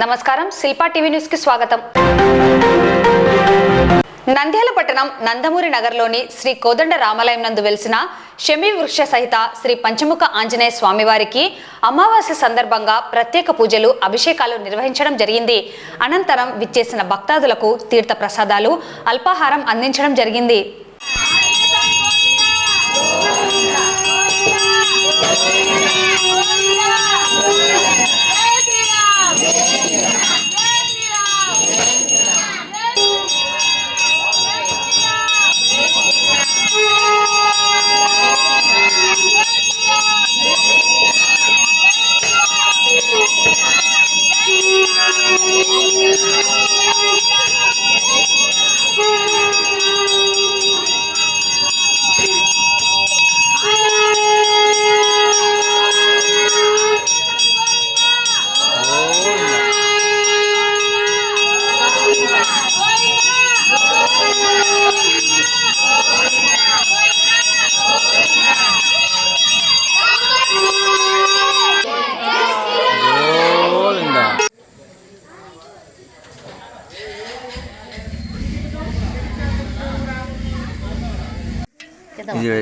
నమస్కారం, Shilpa TV news కి స్వాగతం. నంద్యాల పట్టణం నందమూరి నగర్లోని శ్రీ కోదండ రామాలయం నందు వెలిసిన శమీ వృక్ష సహిత శ్రీ పంచముఖ ఆంజనేయ స్వామివారికి అమావాస్య సందర్భంగా ప్రత్యేక పూజలు, అభిషేకాలు నిర్వహించడం జరిగింది. అనంతరం విచ్చేసిన భక్తాదులకు తీర్థ ప్రసాదాలు, అల్పాహారం అందించడం జరిగింది.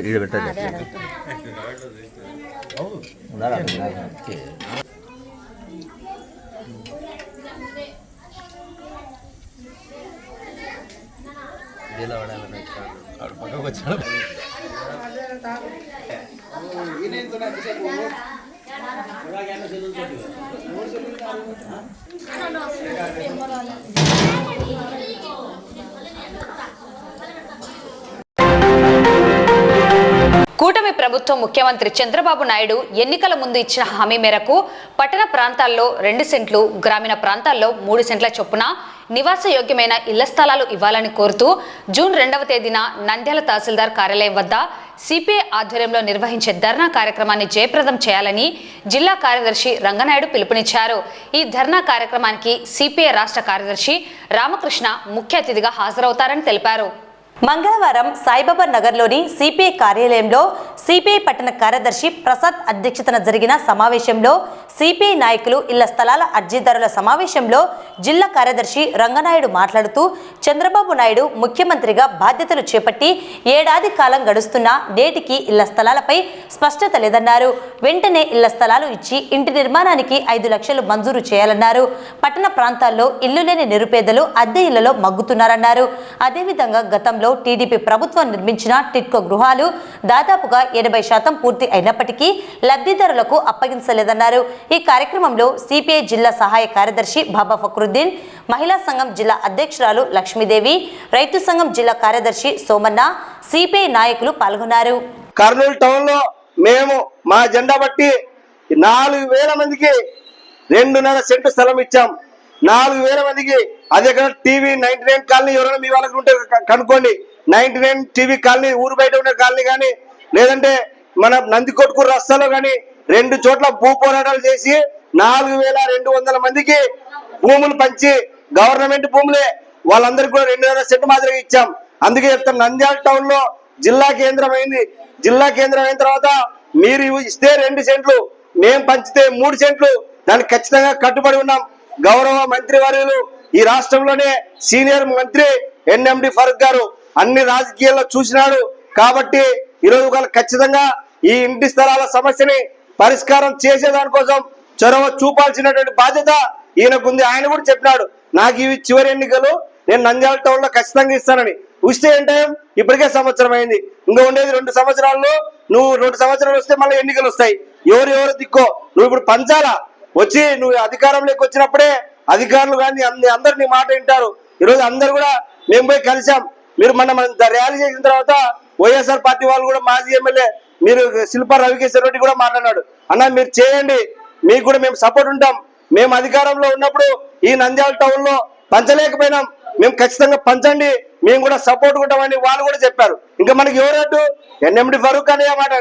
ఇది పెట్టాలి. ఇదిలా వాడాలని ఆడు పక్కకు వచ్చాడు. కూటమి ప్రభుత్వం ముఖ్యమంత్రి చంద్రబాబు నాయుడు ఎన్నికల ముందు ఇచ్చిన హామీ మేరకు పట్టణ ప్రాంతాల్లో 2 సెంట్లు, గ్రామీణ ప్రాంతాల్లో 3 సెంట్ల చొప్పున నివాస యోగ్యమైన ఇళ్ల స్థలాలు ఇవ్వాలని కోరుతూ జూన్ 2వ తేదీన నంద్యాల తహసీల్దార్ కార్యాలయం వద్ద సిపిఐ ఆధ్వర్యంలో నిర్వహించే ధర్నా కార్యక్రమాన్ని జయప్రదం చేయాలని జిల్లా కార్యదర్శి రంగనాయుడు పిలుపునిచ్చారు. ఈ ధర్నా కార్యక్రమానికి సిపిఐ రాష్ట్ర కార్యదర్శి రామకృష్ణ ముఖ్య అతిథిగా హాజరవుతారని తెలిపారు. మంగళవారం సాయిబాబా నగర్లోని సిపిఐ కార్యాలయంలో సిపిఐ పట్టణ కార్యదర్శి ప్రసాద్ అధ్యక్షతన జరిగిన సమావేశంలో సిపిఐ నాయకులు, ఇళ్ల స్థలాల అర్జీదారుల సమావేశంలో జిల్లా కార్యదర్శి రంగనాయుడు మాట్లాడుతూ, చంద్రబాబు నాయుడు ముఖ్యమంత్రిగా బాధ్యతలు చేపట్టి ఏడాది కాలం గడుస్తున్నా నేటికి ఇళ్ల స్థలాలపై స్పష్టత లేదన్నారు. వెంటనే ఇళ్ల స్థలాలు ఇచ్చి ఇంటి నిర్మాణానికి 5 లక్షలు మంజూరు చేయాలన్నారు. పట్టణ ప్రాంతాల్లో ఇల్లు లేని నిరుపేదలు అద్దె ఇళ్లలో మగ్గుతున్నారన్నారు. అదేవిధంగా గతంలో టీడీపీ ప్రభుత్వం నిర్మించిన టిట్కో గృహాలు దాదాపుగా 80% పూర్తి అయినప్పటికీ లబ్ధిదారులకు అప్పగించలేదన్నారు. ఈ కార్యక్రమంలో సిపిఐ జిల్లా సహాయ కార్యదర్శి బాబా ఫక్రుద్దీన్, మహిళా సంఘం జిల్లా అధ్యక్షురాలు లక్ష్మీదేవి, రైతు సంఘం జిల్లా కార్యదర్శి సోమన్న, సిపిఐ నాయకులు పాల్గొన్నారు. కర్నూలు టౌన్ లో మేము మా జెండా బట్టి 4,000 మందికి 2.5 సెంటు స్థలం ఇచ్చాం. 4,000 మందికి. అదే కదా టీవీ 99 కాలనీ ఎవరైనా మీ వాళ్ళకి ఉంటే కనుక్కోండి. 99 టీవీ కాలనీ, ఊరు బయట ఉన్న కాలనీ కానీ, లేదంటే మన నందికొట్కూరు రస్తాలో కానీ 2 చోట్ల భూ పోరాటాలు చేసి 4,200 మందికి భూములు పంచి, గవర్నమెంట్ భూములే, వాళ్ళందరికీ కూడా 2.5 సెంటు మాదిరిగా ఇచ్చాం. అందుకే చెప్తాను, నంద్యాల టౌన్ లో జిల్లా కేంద్రం అయింది. జిల్లా కేంద్రం అయిన తర్వాత మీరు ఇస్తే 2 సెంట్లు, మేము పంచితే 3 సెంట్లు, దానికి ఖచ్చితంగా కట్టుబడి ఉన్నాం. గౌరవ మంత్రి వర్యులు, ఈ రాష్ట్రంలోనే సీనియర్ మంత్రి ఎన్ఎండి ఫరూక్ గారు అన్ని రాజకీయాల్లో చూసినాడు కాబట్టి ఈరోజు ఖచ్చితంగా ఈ ఇంటి స్థలాల సమస్యని పరిష్కారం చేసేదానికోసం చొరవ చూపాల్సినటువంటి బాధ్యత ఈయనకుంది. ఆయన కూడా చెప్పినాడు, నాకు ఇవి చివరి ఎన్నికలు, నేను నంద్యాల టౌన్ లో ఖచ్చితంగా ఇస్తానని. ఇస్తే ఏంటే ఇప్పటికే సంవత్సరం అయింది, ఇంకా ఉండేది 2 సంవత్సరాల్లో. నువ్వు 2 సంవత్సరాలు వస్తే మళ్ళీ ఎన్నికలు వస్తాయి. ఎవరు దిక్కో నువ్వు ఇప్పుడు పంచాలా. వచ్చి నువ్వు అధికారంలోకి వచ్చినప్పుడే అధికారులు కానీ అందరు నీ మాట వింటారు. ఈరోజు అందరు కూడా మేము పోయి కలిసాం. మీరు మన ర్యాలీ చేసిన తర్వాత వైఎస్ఆర్ పార్టీ వాళ్ళు కూడా, మాజీ ఎమ్మెల్యే మీరు శిల్పా రవికేశ్వర రెడ్డి కూడా మాట్లాడాడు, అన్న మీరు చేయండి, మీకు కూడా మేము సపోర్ట్ ఉంటాం. మేము అధికారంలో ఉన్నప్పుడు ఈ నంద్యాల టౌన్ లో పంచలేకపోయినాం, మేము ఖచ్చితంగా పంచండి, మేము కూడా సపోర్ట్ ఉంటామని వాళ్ళు కూడా చెప్పారు. ఇంకా మనకి ఎవరట్టు ఎన్ఎండి ఫరూక్ అనే మాట,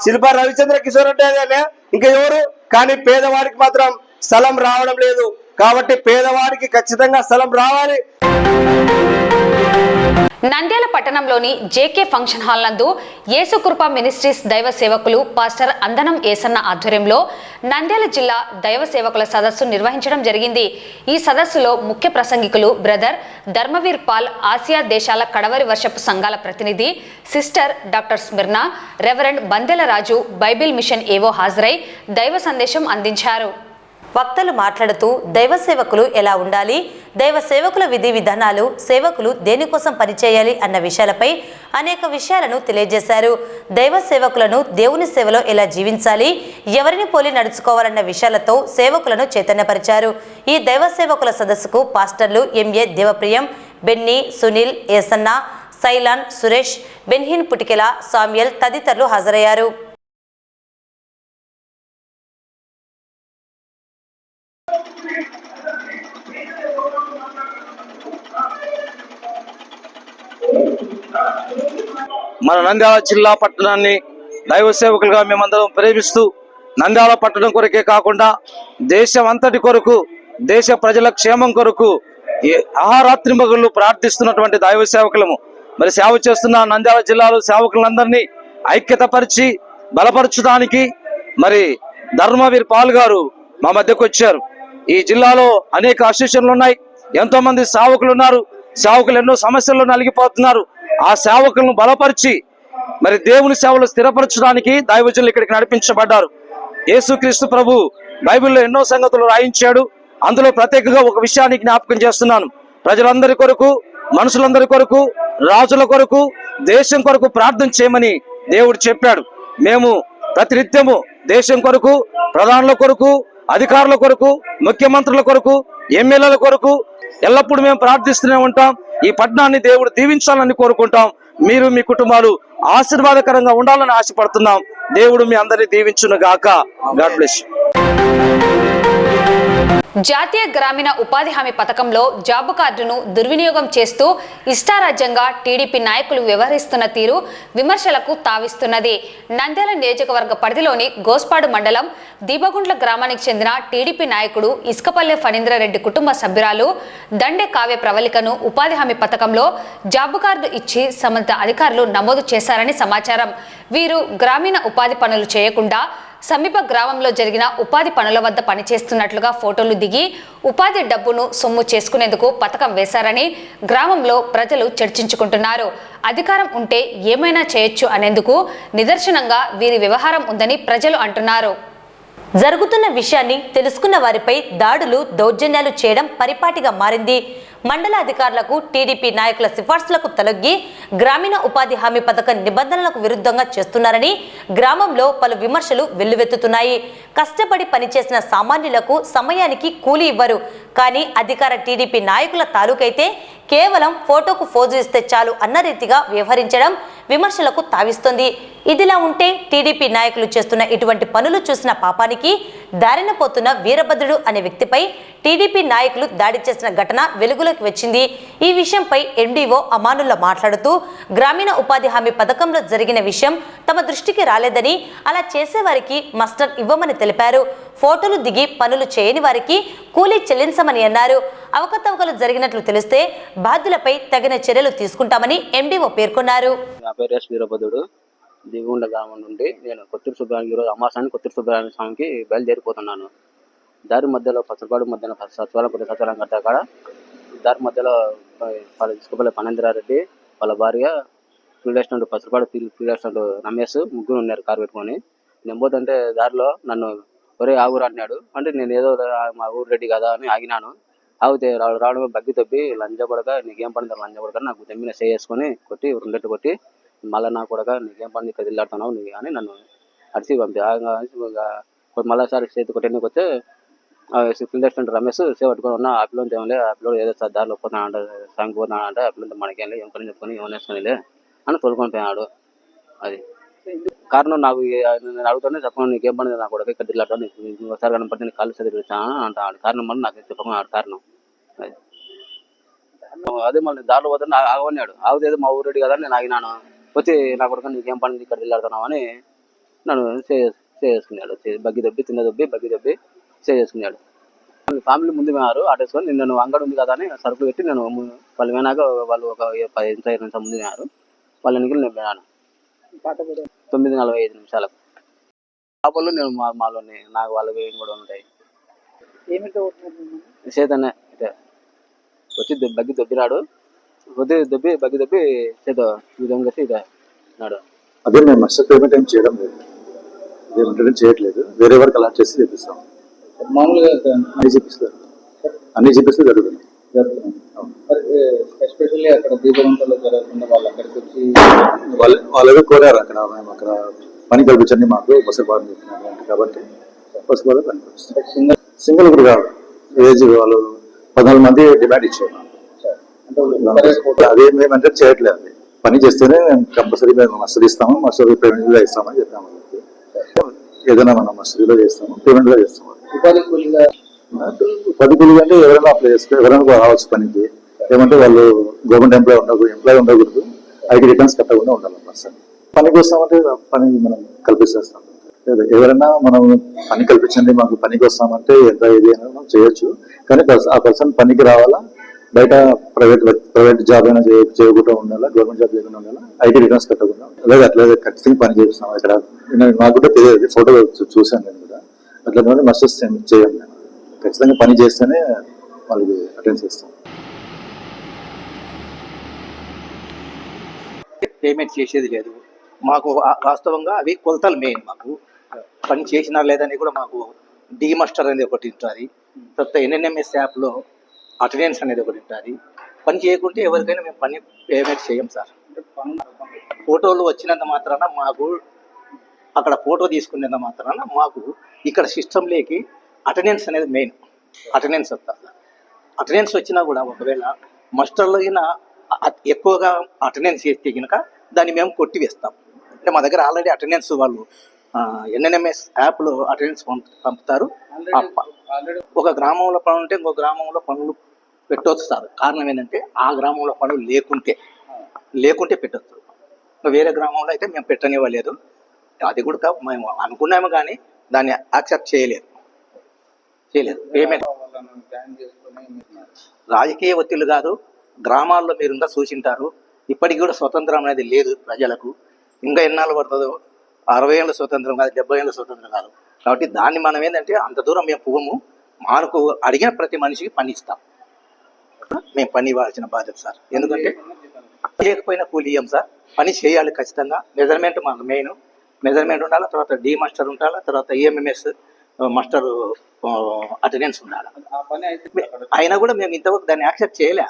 శిల్పా రవిచంద్ర కిషోర్ రెడ్డి అనే, ఇంకా ఎవరు. కానీ పేదవాడికి మాత్రం స్థలం రావడం లేదు. కాబట్టి పేదవాడికి ఖచ్చితంగా స్థలం రావాలి. నంద్యాల పట్టణంలోని జేకే ఫంక్షన్ హాల్ నందు యేసుకృప మినిస్ట్రీస్ దైవ సేవకులు పాస్టర్ అందనం ఏసన్న ఆధ్వర్యంలో నంద్యాల జిల్లా దైవ సేవకుల సదస్సు నిర్వహించడం జరిగింది. ఈ సదస్సులో ముఖ్య ప్రసంగికులు బ్రదర్ ధర్మవీర్ పాల్, ఆసియా దేశాల కడవరి వర్షపు సంఘాల ప్రతినిధి సిస్టర్ డాక్టర్ స్మిర్నా, రెవరెండ్ బందెల రాజు, బైబిల్ మిషన్ ఏవో హాజరై దైవ సందేశం అందించారు. వక్తలు మాట్లాడుతూ దైవ సేవకులు ఎలా ఉండాలి, దైవ సేవకుల విధి విధానాలు, సేవకులు దేనికోసం పనిచేయాలి అన్న విషయాలపై అనేక విషయాలను తెలియజేశారు. దైవ సేవకులను దేవుని సేవలో ఎలా జీవించాలి, ఎవరిని పోలి నడుచుకోవాలన్న విషయాలతో సేవకులను చైతన్యపరిచారు. ఈ దైవ సేవకుల సదస్సుకు పాస్టర్లు ఎంఏ దేవప్రియం, బెన్నీ, సునీల్, ఏసన్న, సైలాన్, సురేష్, బెన్హిన్ పుటికెల, సామ్యల్ తదితరులు హాజరయ్యారు. మన నంద్యాల జిల్లా పట్టణాన్ని దైవ సేవకులుగా మేమందరం ప్రేమిస్తూ నంద్యాల పట్టణం కొరకే కాకుండా దేశం అంతటి కొరకు, దేశ ప్రజల క్షేమం కొరకు ఆహారాత్రి మగుళ్ళు ప్రార్థిస్తున్నటువంటి దైవ సేవకులము. మరి సేవ చేస్తున్న నంద్యాల జిల్లాలో సేవకులందరినీ ఐక్యతపరిచి బలపరచడానికి మరి ధర్మవీర్ పాల్ గారు మా మధ్యకు వచ్చారు. ఈ జిల్లాలో అనేక అసోసియేషన్లు ఉన్నాయి, ఎంతో మంది సేవకులు ఉన్నారు. సేవకులు ఎన్నో సమస్యల్లో నలిగిపోతున్నారు. ఆ సేవకులను బలపరిచి మరి దేవుని సేవలు స్థిరపరచడానికి దైవజనులు ఇక్కడికి నడిపించబడ్డారు. యేసుక్రీస్తు ప్రభు బైబిల్లో ఎన్నో సంగతులు రాయించాడు. అందులో ప్రత్యేకంగా ఒక విషయాన్ని జ్ఞాపకం చేస్తున్నాను. ప్రజలందరి కొరకు, మనుషులందరి కొరకు, రాజుల కొరకు, దేశం కొరకు ప్రార్థన చేయమని దేవుడు చెప్పాడు. మేము ప్రతినిత్యము దేశం కొరకు, ప్రధానుల కొరకు, అధికారుల కొరకు, ముఖ్యమంత్రుల కొరకు, ఎమ్మెల్యేల కొరకు ఎల్లప్పుడూ మేము ప్రార్థిస్తూనే ఉంటాం. ఈ పట్టణాన్ని దేవుడు దీవించాలని కోరుకుంటాం. మీరు మీ కుటుంబాలు ఆశీర్వాదకరంగా ఉండాలని ఆశపడుతున్నాం. దేవుడు మీ అందరినీ దీవించును గాక. God bless you. జాతీయ గ్రామీణ ఉపాధి హామీ పథకంలో జాబు కార్డును దుర్వినియోగం చేస్తూ ఇష్టారాజ్యంగా టీడీపీ నాయకులు వ్యవహరిస్తున్న తీరు విమర్శలకు తావిస్తున్నది. నంద్యాల నియోజకవర్గ పరిధిలోని గోస్పాడు మండలం దీపగుండ్ల గ్రామానికి చెందిన టీడీపీ నాయకుడు ఇసుకపల్లె ఫణీంద్రారెడ్డి కుటుంబ సభ్యురాలు దండే కావ్య ప్రవళికను ఉపాధి హామీ పథకంలో జాబు కార్డు ఇచ్చి సంబంధిత అధికారులు నమోదు చేశారని సమాచారం. వీరు గ్రామీణ ఉపాధి పనులు చేయకుండా సమీప గ్రామంలో జరిగిన ఉపాధి పనుల వద్ద పనిచేస్తున్నట్లుగా ఫోటోలు దిగి ఉపాధి డబ్బును సొమ్ము చేసుకునేందుకు పథకం వేశారని గ్రామంలో ప్రజలు చర్చించుకుంటున్నారు. అధికారం ఉంటే ఏమైనా చేయొచ్చు అనేందుకు నిదర్శనంగా వీరి వ్యవహారం ఉందని ప్రజలు అంటున్నారు. జరుగుతున్న విషయాన్ని తెలుసుకున్న వారిపై దాడులు, దౌర్జన్యాలు చేయడం పరిపాటిగా మారింది. మండల అధికారులకు, టీడీపీ నాయకుల సిఫార్సులకు తలొగ్గి గ్రామీణ ఉపాధి హామీ పథకం నిబంధనలకు విరుద్ధంగా చేస్తున్నారని గ్రామంలో పలు విమర్శలు వెల్లువెత్తుతున్నాయి. కష్టపడి పనిచేసిన సామాన్యులకు సమయానికి కూలీ ఇవ్వరు. కానీ అధికార టీడీపీ నాయకుల తాలూకైతే కేవలం ఫోటోకు ఫోజు ఇస్తే చాలు అన్న రీతిగా వ్యవహరించడం విమర్శలకు తావిస్తుంది. ఇదిలా ఉంటే టీడీపీ నాయకులు చేస్తున్న ఇటువంటి పనులు చూసిన పాపానికి దారిన పోతున్న వీరభద్రుడు అనే వ్యక్తిపై టీడీపీ నాయకులు దాడి చేసిన ఘటన వెలుగులోకి వచ్చింది. ఈ విషయంపై ఎండీఓ అమానుల్లా మాట్లాడుతూ గ్రామీణ ఉపాధి హామీ పథకంలో జరిగిన విషయం తమ దృష్టికి రాలేదని, అలా చేసేవారికి మస్టర్ ఇవ్వమని తెలిపారు. ఫోటోలు దిగి పనులు చేయని వారికి కూలీ చెల్లించమని అన్నారు. అవకతవకలు జరిగినట్లు తెలిస్తే బాధ్యులపై తగిన చర్యలు తీసుకుంటామని ఎండీఓ పేర్కొన్నారు. నా పేరు ఎస్ వీరభద్రుడు. దిగుండ గ్రామం నుండి నేను కొత్తూరు సుబ్రహ్మణ్యం ఈరోజు అమాసాన్ని కొత్తూరు సుబ్రహ్మణ్య స్వామికి బయలుదేరిపోతున్నాను. దారి మధ్యలో పసరపాడు మధ్యన సచివాలయం కట్ట కాడ దారి మధ్యలో ఇసుకపల్లి ఫణీంద్రారెడ్డి వాళ్ళ భార్య field assistant Pasarapadu field assistant Ramesh ముగ్గురు ఉన్నారు కారు పెట్టుకొని. నేను పోతుంటే దారిలో నన్ను ఒరే ఆగురు అంటున్నాడు. అంటే నేను ఏదో మా ఊరు రెడ్డి కదా అని ఆగినాను. ఆగితే రావడమే బగ్గి తప్పి లంజ కొడక నీకేం పడింది లంజ కొడక నాకు తెమ్మిన చేసుకొని కొట్టి రెండెట్టు కొట్టి మళ్ళీ నా కొడక నీకేం పడింది ఇక్కడ వెళ్ళాడుతున్నావు నీ అని నన్ను అడిసి మళ్ళీ సారి చేతి కొట్టడానికి వస్తే ఫీల్డ్ అసిస్టెంట్ రమేష్ సేవ పట్టుకొని ఉన్నా ఆ పిల్లలు ఏమలే, ఆ పిల్లలు ఏదో దారిలో పోతున్నాడు సాంగ్ పోతున్నాడు అంటే ఆ పిల్లలు మనకేం ఏం పని చెప్పుకొని ఏమైనా వేసుకొనిలే అని తోలుకొని పోయినాడు. అది కారణం నాకు నేను అడుగుతానే చెప్పను నీకేం పడింది నా కొడక ఇక్కడ తిల్లాడు నీకు ఒకసారి కనపడితే నీ కాళ్ళు చదివి వచ్చాను అంటాడు. కారణం మళ్ళీ నాకు చెప్పకున్నాడు కారణం. అది అదే మళ్ళీ దారిలో పోతే ఆగమన్నాడు. ఆగితే మా ఊరు రెడ్డి కదా నేను ఆగినాను. వచ్చి నా కొడుకు నీకేం పడింది ఇక్కడ తిల్లాడుతున్నావు అని నన్ను చేసుకున్నాడు. బగ్గి దబ్బి తిన్న దబ్బి బగ్గి దబ్బి చేసుకున్నాడు. ఫ్యామిలీ ముందు పోయినారు ఆటోసుకొని. నేను అంగడి ఉంది కదా అని సరుకులు పెట్టి నేను వాళ్ళు పోయినాక వాళ్ళు ఒక 15 నిమిషాలు ముందు పోయినారు. వాళ్ళ ఎన్నికలు నేను పోయినాను 9:45 లోపల. నేను మాలోని నాకు వాళ్ళకి ఏం కూడా ఉంటాయి. చేతనే వచ్చి బగ్గి దొబ్బినాడు. బగ్గి దొబ్బి చేత విధంగా కలిసి ఇదే నాడు. అదే మేము మాస్టర్ పేమెంట్ ఏం చేయడం లేదు, ఇదేమంటే చేయట్లేదు, వేరే వరకు అలాట్ చేసి చేపిస్తాం. మామూలుగా అన్ని చేపిస్తే జరుగుతుంది. ఎస్పెషల్లీ అక్కడ దీపవంతంలో జరగకుండా వాళ్ళు అక్కడికి వచ్చి వాళ్ళు కోరారు అక్కడ మేము అక్కడ పని కల్పించండి మాకు బస్సుబాటు చెప్పినారు కాబట్టి బస్సుబాటు పని కల్పిస్తాం. సింగిల్ కూడా కాదు, ఏజ్ వాళ్ళు 14 మంది డిమాండ్ ఇచ్చారు. అదే మేమంటే చేయట్లేదు, అది పని చేస్తేనే మేము కంపల్సరీ మేము మస్టరీ ఇస్తాము, మస్టరీ పేమెంట్ ఇస్తామని చెప్పాము. ఏదైనా మనం మస్టరీలో చేస్తాము, పేమెంట్ లో చేస్తాము. ఉపాధి కూలి అంటే ఎవరైనా అప్లై చేసుకో, ఎవరైనా రావచ్చు పనికి. ఏమంటే వాళ్ళు గవర్నమెంట్ ఎంప్లాయ్ ఉండకూడదు, ఐటీ రిటర్న్స్ కట్టకుండా ఉండాలి. పర్సన్ పనికి వస్తామంటే పని మనం కల్పిస్తాం. ఎవరైనా మనం పని కల్పించండి మాకు పనికి వస్తామంటే ఎంత ఇది అయినా మనం చేయొచ్చు, కానీ ఆ పర్సన్ పనికి రావాలా, బయట ప్రైవేట్ జాబ్ అయినా చేయకుండా ఉండాలా, గవర్నమెంట్ జాబ్ చేయకుండా ఉండాలా, ఐటీ రిటర్న్స్ కట్టకుండా అలాగే అట్లా ఖచ్చితంగా పని చేస్తాం. ఇక్కడ నాకు కూడా తెలియదు, ఫోటో చూసాను నేను కూడా. అట్లా మస్టర్స్ చేయండి, నేను ఖచ్చితంగా పని చేస్తేనే వాళ్ళకి అటెండ్ చేస్తాం. పేమెంట్ చేసేది లేదు మాకు. వాస్తవంగా అవి కొలతలు మెయిన్. మాకు పని చేసినా లేదని కూడా మాకు డిమాస్టర్ అనేది ఒకటి ఉంటుంది. తర్వాత ఎన్ఎన్ఎంఎస్ యాప్లో అటెండెన్స్ అనేది ఒకటి ఉంటుంది. పని చేయకుంటే ఎవరికైనా మేము పని పేమెంట్ చేయం సార్. ఫోటోలు వచ్చినంత మాత్రాన మాకు, అక్కడ ఫోటో తీసుకునేంత మాత్రాన మాకు ఇక్కడ సిస్టంలోకి అటెండెన్స్ అనేది మెయిన్. అటెండెన్స్ వస్తుంది. అటెండెన్స్ వచ్చినా కూడా ఒకవేళ మాస్టర్లో ఎక్కువగా అటెండెన్స్ చేస్తే కనుక దాన్ని మేము కొట్టివేస్తాం. అంటే మా దగ్గర ఆల్రెడీ అటెండెన్స్ వాళ్ళు ఎన్ఎన్ఎంఎస్ యాప్లో అటెండెన్స్ పంపుతారు. ఒక గ్రామంలో పనులు ఉంటే ఇంకో గ్రామంలో పనులు పెట్టవచ్చు సార్. కారణం ఏంటంటే ఆ గ్రామంలో పనులు లేకుంటే పెట్టచ్చు. వేరే గ్రామంలో అయితే మేము పెట్టనివ్వలేదు. అది కూడా మేము అనుకున్నాము కానీ దాన్ని యాక్సెప్ట్ చేయలేదు. పేమెంట్ రాజకీయ ఒత్తిళ్లు కాదు, గ్రామాల్లో మీరుందా చూసింటారు. ఇప్పటికి కూడా స్వతంత్రం అనేది లేదు ప్రజలకు. ఇంకా ఎన్నాళ్ళు పడుతుందో, 60 ఏళ్ళ స్వతంత్రం కాదు, 70 ఏళ్ళ స్వతంత్రం కాదు. కాబట్టి దాన్ని మనం ఏంటంటే అంత దూరం మేము పోము. మనకు అడిగిన ప్రతి మనిషికి పని ఇస్తాం. మేము పని ఇవ్వాల్సిన బాధ్యత సార్. ఎందుకంటే చేయకపోయినా కూలి ఇయ్యం సార్. పని చేయాలి ఖచ్చితంగా. మెజర్మెంట్ మాకు మెయిన్. మెజర్మెంట్ ఉండాలి, తర్వాత డి మాస్టర్ ఉండాలి, తర్వాత ఏఎంఎంఎస్ మాస్టర్ అటెండెన్స్ ఉండాలి. అయినా కూడా మేము ఇంతవరకు దాన్ని యాక్సెప్ట్ చేయలే.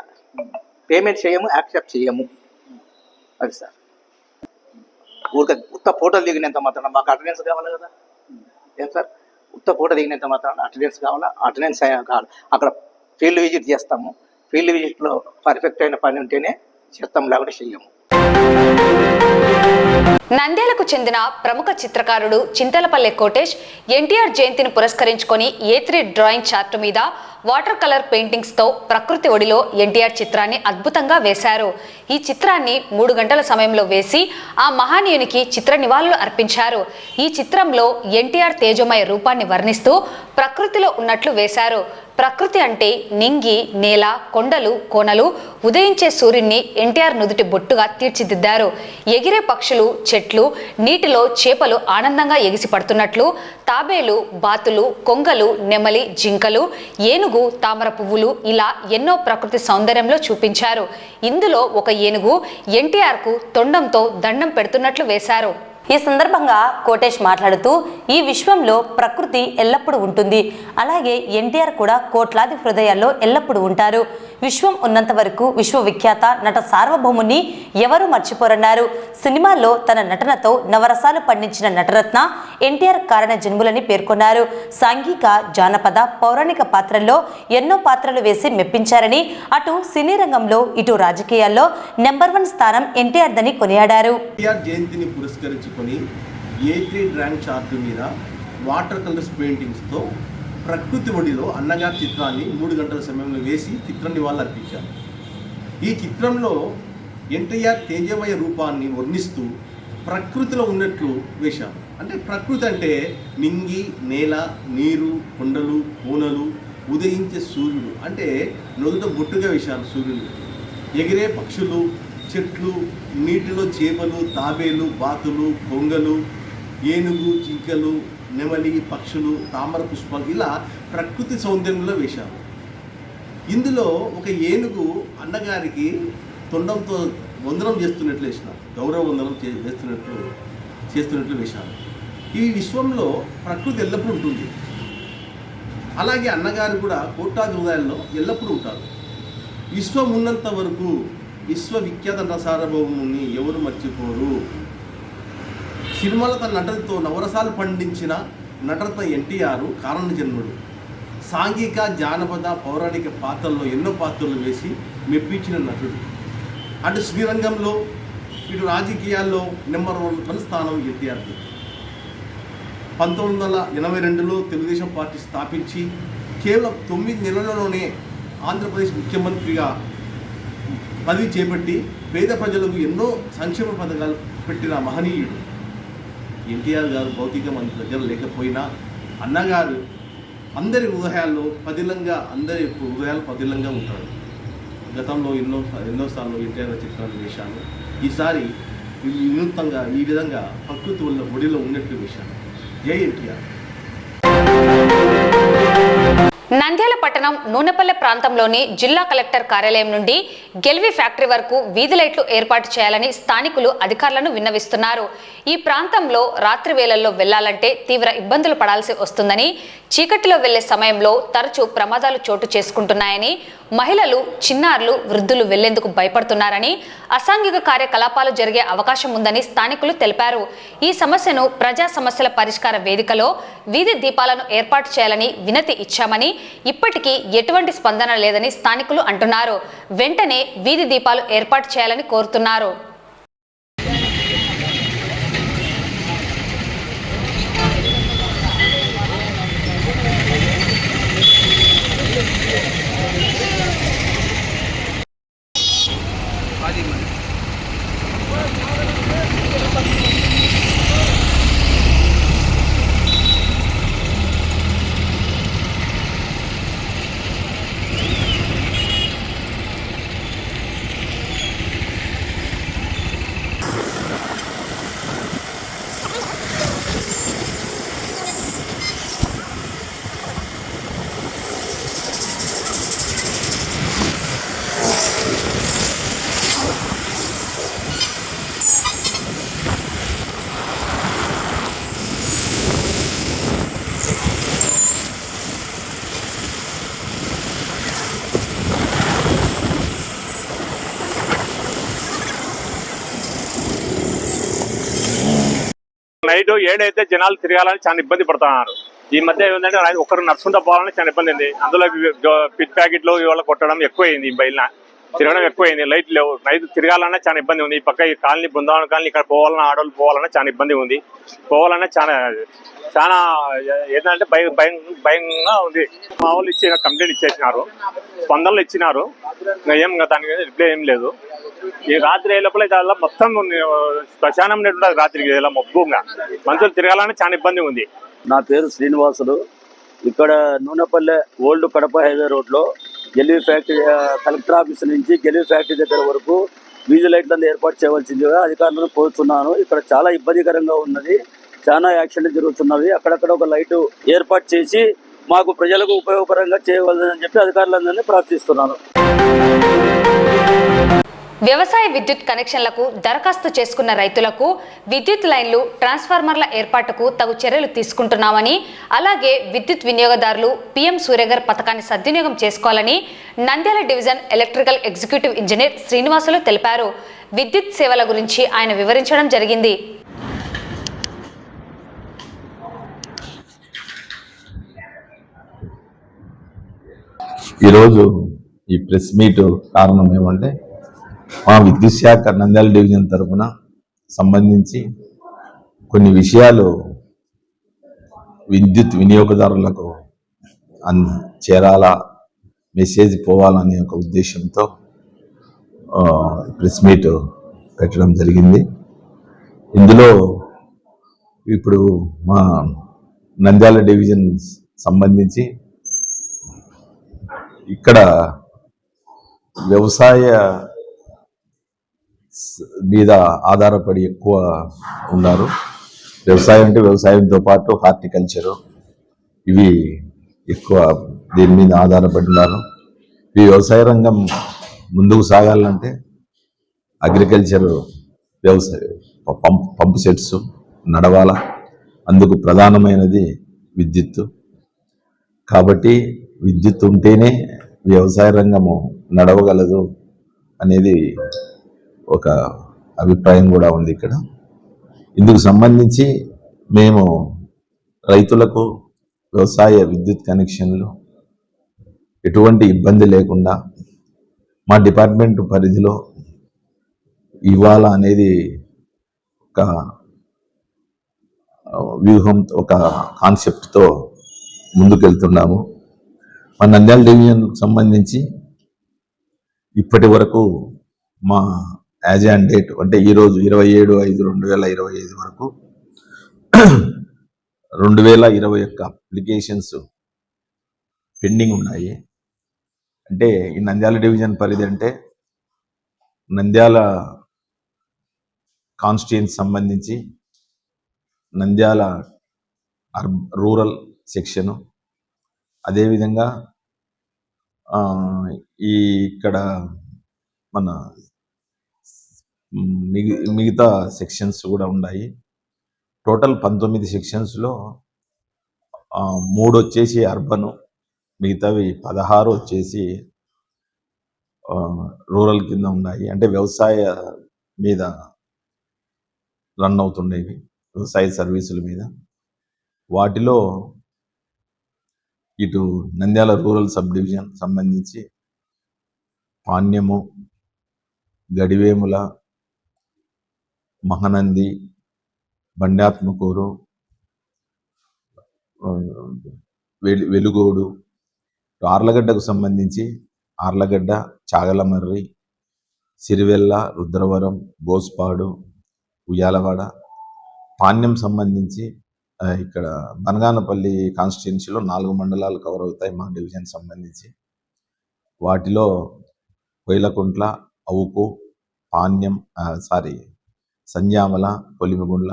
పేమెంట్ చేయము, యాక్సెప్ట్ చేయము. అది సార్. ఉత్త ఫోటోలు దిగినంత మాత్రాన మాకు అటెండెన్స్ కావాలి కదా. ఏం సార్, ఉత్త ఫోటో దిగినంత మాత్రాన అటెండెన్స్ కావాలా? అటెండెన్స్ కావాలి. అక్కడ ఫీల్డ్ విజిట్ చేస్తాము. ఫీల్డ్ విజిట్లో పర్ఫెక్ట్ అయిన పని ఉంటేనే చేస్తాము, లేకపోతే చెయ్యము. నంద్యాలకు చెందిన ప్రముఖ చిత్రకారుడు చింతలపల్లె కోటేష్ ఎన్టీఆర్ జయంతిని పురస్కరించుకొని A3 డ్రాయింగ్ చార్ట్ మీద వాటర్ కలర్ పెయింటింగ్స్తో ప్రకృతి ఒడిలో ఎన్టీఆర్ చిత్రాన్ని అద్భుతంగా వేశారు. ఈ చిత్రాన్ని 3 గంటల సమయంలో వేసి ఆ మహానీయునికి చిత్ర నివాళులు అర్పించారు. ఈ చిత్రంలో ఎన్టీఆర్ తేజోమయ రూపాన్ని వర్ణిస్తూ ప్రకృతిలో ఉన్నట్లు వేశారు. ప్రకృతి అంటే నింగి, నేల, కొండలు, కోనలు, ఉదయించే సూర్యున్ని ఎన్టీఆర్ నుదుటి బొట్టుగా తీర్చిదిద్దారు. ఎగిరే పక్షులు, చెట్లు, నీటిలో చేపలు ఆనందంగా ఎగిసి పడుతున్నట్లు, తాబేలు, బాతులు, కొంగలు, నెమలి, జింకలు, ఏనుగు, తామర పువ్వులు ఇలా ఎన్నో ప్రకృతి సౌందర్యంలో చూపించారు. ఇందులో ఒక ఏనుగు ఎన్టీఆర్కు తొండంతో దండం పెడుతున్నట్లు వేశారు. ఈ సందర్భంగా కోటేష్ మాట్లాడుతూ ఈ విశ్వంలో ప్రకృతి ఎల్లప్పుడూ ఉంటుంది, అలాగే ఎన్టీఆర్ కూడా కోట్లాది హృదయాల్లో ఎల్లప్పుడూ ఉంటారు. విశ్వం ఉన్నంత వరకు విశ్వవిఖ్యాత నట సార్వభౌముని ఎవరూ మర్చిపోరన్నారు. సినిమాల్లో తన నటనతో నవరసాలు పండించిన నటరత్న ఎన్టీఆర్ కారణ జన్ములని పేర్కొన్నారు. సాంఘిక, జానపద, పౌరాణిక పాత్రల్లో ఎన్నో పాత్రలు వేసి మెప్పించారని, అటు సినీ రంగంలో ఇటు రాజకీయాల్లో నెంబర్ 1 స్థానం ఎన్టీఆర్ దని కొనియాడారు. జయంతిని పురస్కరించుకొని A3 డ్రాయింగ్ చార్ట్ మీద వాటర్ కలర్స్ పెయింటింగ్స్తో ప్రకృతి ఒడిలో అన్నగారి చిత్రాన్ని 3 గంటల సమయంలో వేసి చిత్ర నివాళులు అర్పించారు. ఈ చిత్రంలో ఎన్టీఆర్ తేజమయ రూపాన్ని వర్ణిస్తూ ప్రకృతిలో ఉన్నట్లు వేశారు. అంటే ప్రకృతి అంటే నింగి, నేల, నీరు, కొండలు, కోనలు, ఉదయించే సూర్యుడు అంటే నొదుట బొట్టుగా వేశారు సూర్యుడు. ఎగిరే పక్షులు, చెట్లు, నీటిలో చేపలు, తాబేలు, బాతులు, కొంగలు, ఏనుగు, జింకలు, నెమలి, పక్షులు, తామర పుష్పాలు ఇలా ప్రకృతి సౌందర్యంలో వేశారు. ఇందులో ఒక ఏనుగు అన్నగారికి తొండంతో వందనం చేస్తున్నట్లు వేసినారు, గౌరవ వందనం చేస్తున్నట్లు వేశారు. ఈ విశ్వంలో ప్రకృతి ఎల్లప్పుడూ ఉంటుంది. అలాగే అన్నగారు కూడా కోట్లాది హృదయాల్లో ఎల్లప్పుడూ ఉంటారు. విశ్వం ఉన్నంత వరకు విశ్వవిఖ్యాత నటసార్వభౌముని ఎవరు మర్చిపోరు. సినిమాల తన నటనతో నవరసాలు పండించిన నటరత్న ఎన్టీఆర్ కారణ జన్ముడు. సాంఘిక, జానపద, పౌరాణిక పాత్రల్లో ఎన్నో పాత్రలు వేసి మెప్పించిన నటుడు. అటు శ్రీరంగంలో ఇటు రాజకీయాల్లో నెంబర్ 1 స్థానం ఎన్టీఆర్ది. 1982లో తెలుగుదేశం పార్టీ స్థాపించి కేవలం 9 నెలల్లోనే ఆంధ్రప్రదేశ్ ముఖ్యమంత్రిగా పదవి చేపట్టి పేద ప్రజలకు ఎన్నో సంక్షేమ పథకాలు పెట్టిన మహనీయుడు ఎన్టీఆర్ గారు. భౌతికం మన దగ్గర లేకపోయినా అన్నగారు అందరి హృదయాల్లో పదిలంగా ఉంటాడు. గతంలో ఎన్నోసార్లు ఎన్టీఆర్ చిత్రాలు వేశాను. ఈసారి వినూత్నంగా ఈ విధంగా ప్రకృతి వల్ల ఒడిలో ఉన్నట్టు వేశాను. జై ఎన్టీఆర్. నంద్యాల పట్టణం నూనెపల్లె ప్రాంతంలోని జిల్లా కలెక్టర్ కార్యాలయం నుండి గెల్వి ఫ్యాక్టరీ వరకు వీధి లైట్లు ఏర్పాటు చేయాలని స్థానికులు అధికారులను విన్నవిస్తున్నారు. ఈ ప్రాంతంలో రాత్రి వేళల్లో వెళ్లాలంటే తీవ్ర ఇబ్బందులు పడాల్సి వస్తుందని, చీకటిలో వెళ్లే సమయంలో తరచూ ప్రమాదాలు చోటు చేసుకుంటున్నాయని, మహిళలు, చిన్నారులు, వృద్ధులు వెళ్లేందుకు భయపడుతున్నారని, అసాంఘిక కార్యకలాపాలు జరిగే అవకాశం ఉందని స్థానికులు తెలిపారు. ఈ సమస్యను ప్రజా సమస్యల పరిష్కార వేదికలో వీధి దీపాలను ఏర్పాటు చేయాలని వినతి ఇచ్చామని, ఇప్పటికీ ఎటువంటి స్పందన లేదని స్థానికులు అంటున్నారు. వెంటనే వీధి దీపాలు ఏర్పాటు చేయాలని కోరుతున్నారు. నైట్ 7 అయితే జనాలు తిరగాలని చాలా ఇబ్బంది పడుతున్నారు. ఈ మధ్య ఏంటంటే ఒకరు నడుచుకుంటూ పోవాలని చాలా ఇబ్బంది ఉంది. అందులో పిట్ ప్యాకెట్లు ఇవాళ కొట్టడం ఎక్కువైంది, బయట తిరగడం ఎక్కువైంది. లైట్ లేవు, నైట్ తిరగాలన్నా చాలా ఇబ్బంది ఉంది. ఈ పక్క ఈ కాలనీ, బృందావన కాలనీ, ఇక్కడ పోవాలన్నా ఆడవాళ్ళు పోవాలన్నా చాలా ఇబ్బంది ఉంది. పోవాలన్నా చాలా ఏంటంటే భయంగా ఉంది. మా వాళ్ళు కంప్లైంట్ ఇచ్చేసినారు, స్పందనలు ఇచ్చినారు. ఏం దానికి రిప్లై ఏం లేదు. ఈ రాత్రి లోపల ఇలా మొత్తం శ్మశానం ఉంటుంది. రాత్రికి ఇలా మబ్బుగా మనుషులు తిరగాలని చాలా ఇబ్బంది ఉంది. నా పేరు శ్రీనివాసులు. ఇక్కడ నూనెపల్లె ఓల్డ్ కడప హైవే రోడ్లో గెలివి ఫ్యాక్టరీ, కలెక్టర్ ఆఫీస్ నుంచి గెలివి ఫ్యాక్టరీ దగ్గర వరకు వీధి లైట్లను ఏర్పాటు చేయవలసిందిగా అధికారులను కోరుతున్నాను. ఇక్కడ చాలా ఇబ్బందికరంగా ఉన్నది, చాలా యాక్సిడెంట్లు జరుగుతున్నవి. అక్కడక్కడ ఒక లైటు ఏర్పాటు చేసి మాకు ప్రజలకు ఉపయోగకరంగా చేయవలదని చెప్పి అధికారులందరినీ ప్రార్థిస్తున్నాను. వ్యవసాయ విద్యుత్ కనెక్షన్లకు దరఖాస్తు చేసుకున్న రైతులకు విద్యుత్ లైన్లు, ట్రాన్స్ఫార్మర్ల ఏర్పాటుకు తగు చర్యలు తీసుకుంటున్నామని, అలాగే విద్యుత్ వినియోగదారులు పీఎం సూర్యఘర్ పథకాన్ని సద్వినియోగం చేసుకోవాలని Nandyal division electrical executive engineer Srinivasulu తెలిపారు. విద్యుత్ సేవల గురించి ఆయన వివరించడం జరిగింది. ఈరోజు ఈ ప్రెస్ మీట్ కారణం ఏమంటే, మా విద్యుత్ శాఖ నంద్యాల డివిజన్ తరఫున సంబంధించి కొన్ని విషయాలు విద్యుత్ వినియోగదారులకు చేరాలా, మెసేజ్ పోవాలనే ఒక ఉద్దేశంతో ప్రెస్ మీట్ పెట్టడం జరిగింది. ఇందులో ఇప్పుడు మా నంద్యాల డివిజన్ సంబంధించి ఇక్కడ వ్యవసాయ మీద ఆధారపడి ఎక్కువ ఉన్నారు. వ్యవసాయం అంటే వ్యవసాయంతో పాటు హార్టికల్చరు ఇవి ఎక్కువ దీని మీద ఆధారపడి ఉన్నారు. ఈ వ్యవసాయ రంగం ముందుకు సాగాలంటే అగ్రికల్చర్ వ్యవసాయ పంపు సెట్స్ నడవాలా. అందుకు ప్రధానమైనది విద్యుత్తు. కాబట్టి విద్యుత్ ఉంటేనే వ్యవసాయ రంగము నడవగలదు అనేది ఒక అభిప్రాయం కూడా ఉంది ఇక్కడ. ఇందుకు సంబంధించి మేము రైతులకు వ్యవసాయ విద్యుత్ కనెక్షన్లు ఎటువంటి ఇబ్బంది లేకుండా మా డిపార్ట్మెంట్ పరిధిలో ఇవ్వాలా అనేది ఒక వ్యూహం, ఒక కాన్సెప్ట్తో ముందుకెళ్తున్నాము. మా నంద్యాల డివిజన్ సంబంధించి ఇప్పటి వరకు మా యాజ్ ఆన్ డేట్ అంటే ఈరోజు 27/5/2025 వరకు 2021 అప్లికేషన్స్ పెండింగ్ ఉన్నాయి. అంటే ఈ నంద్యాల డివిజన్ పరిధి అంటే నంద్యాల కాన్స్టిట్యుయెన్సీ సంబంధించి నంద్యాల రూరల్ సెక్షను, అదేవిధంగా ఇక్కడ మన మిగతా సెక్షన్స్ కూడా ఉన్నాయి. టోటల్ 19 సెక్షన్స్లో 3 వచ్చేసి అర్బను, మిగతావి 16 వచ్చేసి రూరల్ కింద ఉన్నాయి. అంటే వ్యవసాయ మీద రన్ అవుతుండేవి, వ్యవసాయ సర్వీసుల మీద. వాటిలో ఇటు నంద్యాల రూరల్ సబ్ డివిజన్ సంబంధించి పాణ్యము, గడివేముల, మహనంది, బండాత్మకూరు, వెలుగోడు, ఆర్లగడ్డకు సంబంధించి ఆర్లగడ్డ, చాగలమర్రి, సిరివెల్ల, రుద్రవరం, గోస్పాడు, ఉయ్యాలవాడ. పాణ్యం సంబంధించి ఇక్కడ బనగానపల్లి కాన్స్టిట్యున్సీలో 4 మండలాలు కవర్ అవుతాయి మా డివిజన్ సంబంధించి. వాటిలో కొయిలకుంట్ల, అవుకు, పాణ్యం, సంజామల, పొలిమిగుండ్ల,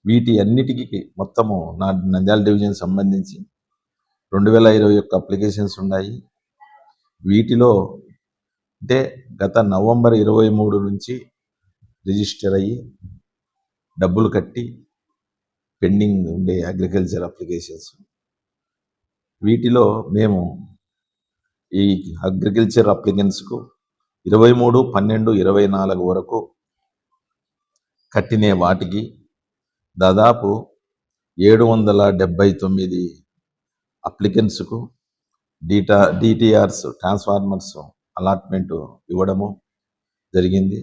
వీటి అన్నిటికీ మొత్తము నా నంద్యాల డివిజన్ సంబంధించి 2021 అప్లికేషన్స్ ఉన్నాయి. వీటిలో అంటే గత నవంబర్ 23 నుంచి రిజిస్టర్ అయ్యి డబ్బులు కట్టి పెండింగ్ ఉండే అగ్రికల్చర్ అప్లికేషన్స్, వీటిలో మేము ఈ అగ్రికల్చర్ అప్లికెంట్స్కు 23/12/24 వరకు కట్టిన వాటికి దాదాపు 779 అప్లికెంట్స్కు డిటిఆర్స్ ట్రాన్స్ఫార్మర్స్ అలాట్మెంట్ ఇవ్వడము జరిగింది.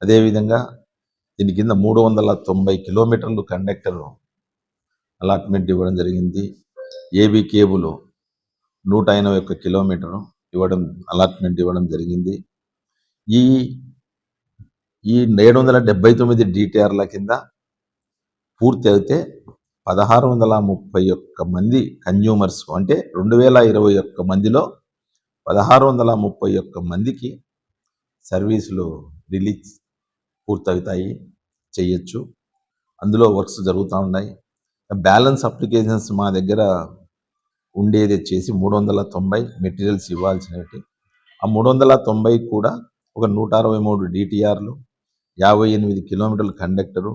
అదేవిధంగా దీని కింద 390 కిలోమీటర్లు కండక్టర్ అలాట్మెంట్ ఇవ్వడం జరిగింది. ఏబీ కేబుల్ 181 కిలోమీటరు అలాట్మెంట్ ఇవ్వడం జరిగింది. ఈ 779 డిటిఆర్ల కింద పూర్తి అయితే 1631 మంది కన్జ్యూమర్స్, అంటే 2021 మందిలో 1631 మందికి సర్వీసులు రిలీజ్ పూర్తవుతాయి, చేయొచ్చు. అందులో వర్క్స్ జరుగుతూ ఉన్నాయి. బ్యాలెన్స్ అప్లికేషన్స్ మా దగ్గర ఉండేది వచ్చేసి 390 మెటీరియల్స్ ఇవ్వాల్సినవి. ఆ 390 కూడా ఒక 163 డిటిఆర్లు, 58 కిలోమీటర్లు కండక్టరు,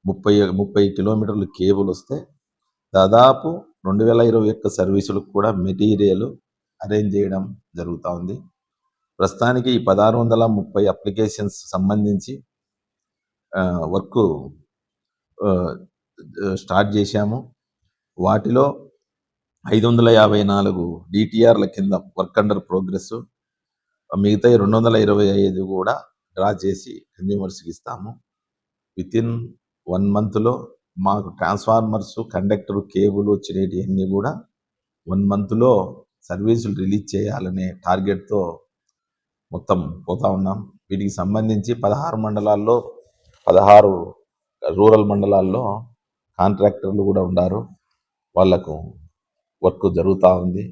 30 కిలోమీటర్లు కేబుల్ వస్తే దాదాపు 2021 సర్వీసులకు కూడా మెటీరియల్ అరేంజ్ చేయడం జరుగుతూ ఉంది. ప్రస్తుతానికి ఈ 1630 అప్లికేషన్స్ సంబంధించి వర్క్ స్టార్ట్ చేశాము. వాటిలో 554 డిటిఆర్ల కింద వర్క్ అండర్ ప్రోగ్రెస్, మిగతా 225 కూడా డ్రా చేసి కన్జ్యూమర్స్కి ఇస్తాము. వితిన్ 1 మంత్లో మాకు ట్రాన్స్ఫార్మర్స్, కండక్టర్, కేబుల్ వచ్చినవి అన్నీ కూడా 1 మంత్లో సర్వీసులు రిలీజ్ చేయాలనే టార్గెట్తో మొత్తం పోతా ఉన్నాం. వీటికి సంబంధించి 16 మండలాల్లో 16 రూరల్ మండలాల్లో కాంట్రాక్టర్లు కూడా ఉన్నారు. వాళ్లకు వర్క్ జరుగుతూ ఉంది.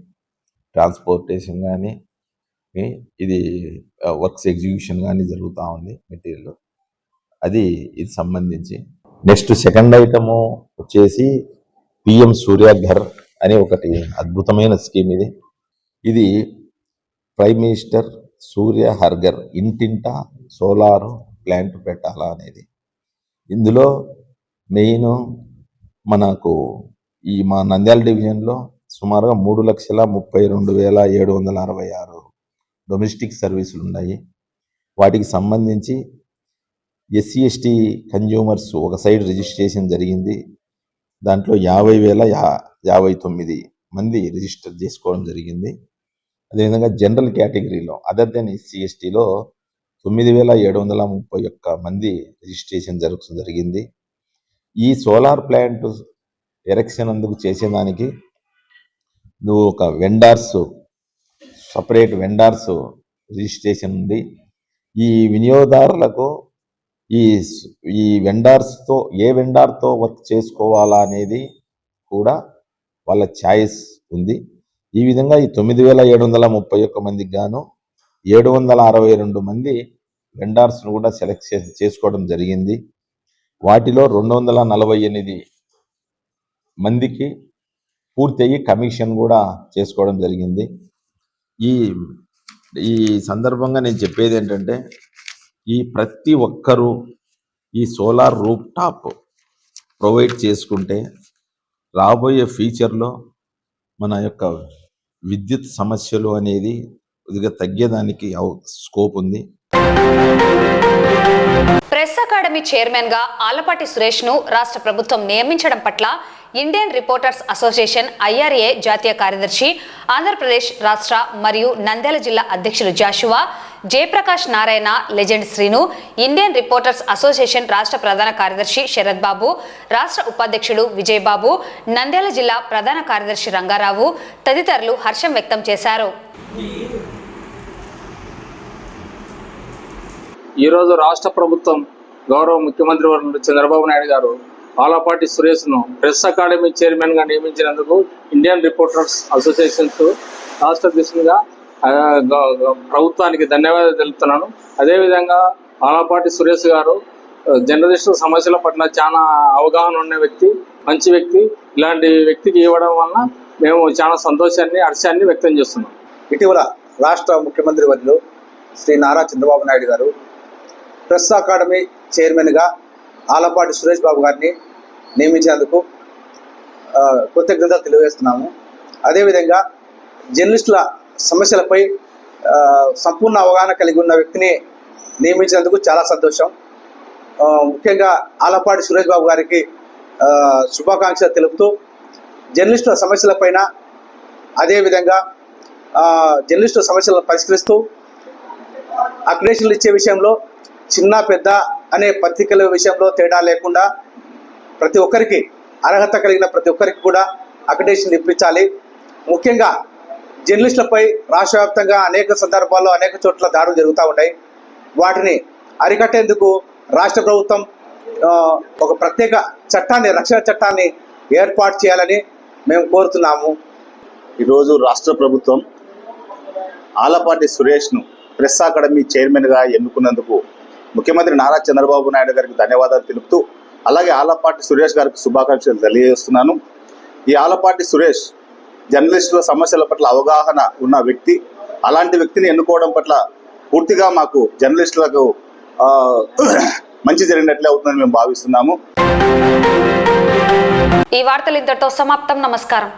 ట్రాన్స్పోర్టేషన్ కానీ ఇది వర్క్స్ ఎగ్జిక్యూషన్ కానీ జరుగుతూ ఉంది మెటీరియల్. అది ఇది సంబంధించి నెక్స్ట్ సెకండ్ ఐటము వచ్చేసి పిఎం సూర్యఘర్ అనే ఒకటి అద్భుతమైన స్కీమ్. ఇది ప్రైమ్ మినిస్టర్ సూర్య హర్ఘర్, ఇంటింట సోలార్ ప్లాంట్ పెట్టాలా అనేది. ఇందులో మెయిన్ మనకు మా నంద్యాల డివిజన్లో సుమారుగా 3,32,766 డొమెస్టిక్ సర్వీసులు ఉన్నాయి. వాటికి సంబంధించి ఎస్సీ ఎస్టీ కన్జ్యూమర్స్ ఒక సైడ్ రిజిస్ట్రేషన్ జరిగింది. దాంట్లో 50,059 మంది రిజిస్టర్ చేసుకోవడం జరిగింది. అదేవిధంగా జనరల్ కేటగిరీలో అదర్ దెన్ ఎస్సీ ఎస్టీలో 9,731 మంది రిజిస్ట్రేషన్ జరిగింది. ఈ సోలార్ ప్లాంట్ ఎరెక్షన్ అందుకు చేసేదానికి నువ్వు ఒక సపరేట్ వెండార్స్ రిజిస్ట్రేషన్ ఉంది. ఈ వినియోగదారులకు ఈ వెండార్స్తో ఏ వెండార్తో వర్క్ చేసుకోవాలా అనేది కూడా వాళ్ళ ఛాయిస్ ఉంది. ఈ విధంగా ఈ 9,731 మందికి గాను 762 మంది వెండార్స్ను కూడా సెలెక్ట్ చేసుకోవడం జరిగింది. వాటిలో 248 మందికి పూర్తయ్యి కమిషన్ కూడా చేసుకోవడం జరిగింది. ఈ సందర్భంగా నేను చెప్పేది ఏంటంటే ఈ ప్రతి ఒక్కరూ ఈ సోలార్ రూఫ్ టాప్ ప్రొవైడ్ చేసుకుంటే రాబోయే ఫ్యూచర్లో మన యొక్క విద్యుత్ సమస్యలు అనేది కొద్దిగా తగ్గేదానికి స్కోప్ ఉంది. ప్రెస్ అకాడమీ చైర్మన్ గా ఆలపాటి సురేష్ ను రాష్ట్ర ప్రభుత్వం నియమించడం పట్ల ఇండియన్ రిపోర్టర్స్ అసోసియేషన్ IRA జాతీయ కార్యదర్శి, ఆంధ్రప్రదేశ్ రాష్ట్ర మరియు నంద్యాల జిల్లా అధ్యక్షులు Joshua, Jayaprakash Narayana, legend Srinu, Indian reporters association రాష్ట్ర ప్రధాన కార్యదర్శి శరత్ బాబు, రాష్ట్ర ఉపాధ్యక్షుడు విజయ్ బాబు, నంద్యాల జిల్లా ప్రధాన కార్యదర్శి రంగారావు తదితరులు హర్షం వ్యక్తం చేశారు. ఈరోజు రాష్ట్ర ప్రభుత్వం గౌరవ ముఖ్యమంత్రి వర్యులు చంద్రబాబు నాయుడు గారు ఆలపాటి సురేష్ను ప్రెస్ అకాడమీ చైర్మన్గా నియమించినందుకు ఇండియన్ రిపోర్టర్స్ అసోసియేషన్స్ రాష్ట్ర దిశగా ప్రభుత్వానికి ధన్యవాదాలు తెలుపుతున్నాను. అదేవిధంగా ఆలపాటి సురేష్ గారు జర్నలిస్టు సమస్యల పట్ల చాలా అవగాహన ఉన్న వ్యక్తి, మంచి వ్యక్తి. ఇలాంటి వ్యక్తికి ఇవ్వడం వలన మేము చాలా సంతోషాన్ని, హర్షాన్ని వ్యక్తం చేస్తున్నాం. ఇటీవల రాష్ట్ర ముఖ్యమంత్రి వర్యులు శ్రీ నారా చంద్రబాబు నాయుడు గారు ప్రెస్ అకాడమీ చైర్మన్గా ఆలపాటి సురేష్ బాబు గారిని నియమించినందుకు కృతజ్ఞతలు తెలియజేస్తున్నాము. అదేవిధంగా జర్నలిస్టుల సమస్యలపై సంపూర్ణ అవగాహన కలిగి ఉన్న వ్యక్తిని నియమించినందుకు చాలా సంతోషం. ముఖ్యంగా ఆలపాటి సురేష్ బాబు గారికి శుభాకాంక్షలు తెలుపుతూ జర్నలిస్టుల సమస్యలపైన, అదేవిధంగా జర్నలిస్టుల సమస్యలను పరిష్కరిస్తూ అక్రిడేషన్లు ఇచ్చే విషయంలో చిన్న పెద్ద అనే పత్రికల విషయంలో తేడా లేకుండా ప్రతి ఒక్కరికి అర్హత కలిగిన ప్రతి ఒక్కరికి కూడా అక్రిడేషన్ ఇప్పించాలి. ముఖ్యంగా జర్నలిస్టులపై రాష్ట్ర వ్యాప్తంగా అనేక సందర్భాల్లో అనేక చోట్ల దాడులు జరుగుతూ ఉంటాయి. వాటిని అరికట్టేందుకు రాష్ట్ర ప్రభుత్వం ఒక ప్రత్యేక చట్టాన్ని, రక్షణ చట్టాన్ని ఏర్పాటు చేయాలని మేము కోరుతున్నాము. ఈరోజు రాష్ట్ర ప్రభుత్వం ఆలపాటి సురేష్ను ప్రెస్ అకాడమీ చైర్మన్గా ఎన్నుకున్నందుకు ముఖ్యమంత్రి నారా చంద్రబాబు నాయుడు గారికి ధన్యవాదాలు తెలుపుతూ, అలాగే ఆలపాటి సురేష్ గారికి శుభాకాంక్షలు తెలియజేస్తున్నాను. ఈ ఆలపాటి సురేష్ జర్నలిస్టుల సమస్యల పట్ల అవగాహన ఉన్న వ్యక్తి. అలాంటి వ్యక్తిని ఎన్నుకోవడం పట్ల పూర్తిగా మాకు జర్నలిస్టులకు మంచి జరిగినట్లే అవుతుందని మేము భావిస్తున్నాము. ఈ వార్తలు ఇంతటితో సమాప్తం. నమస్కారం.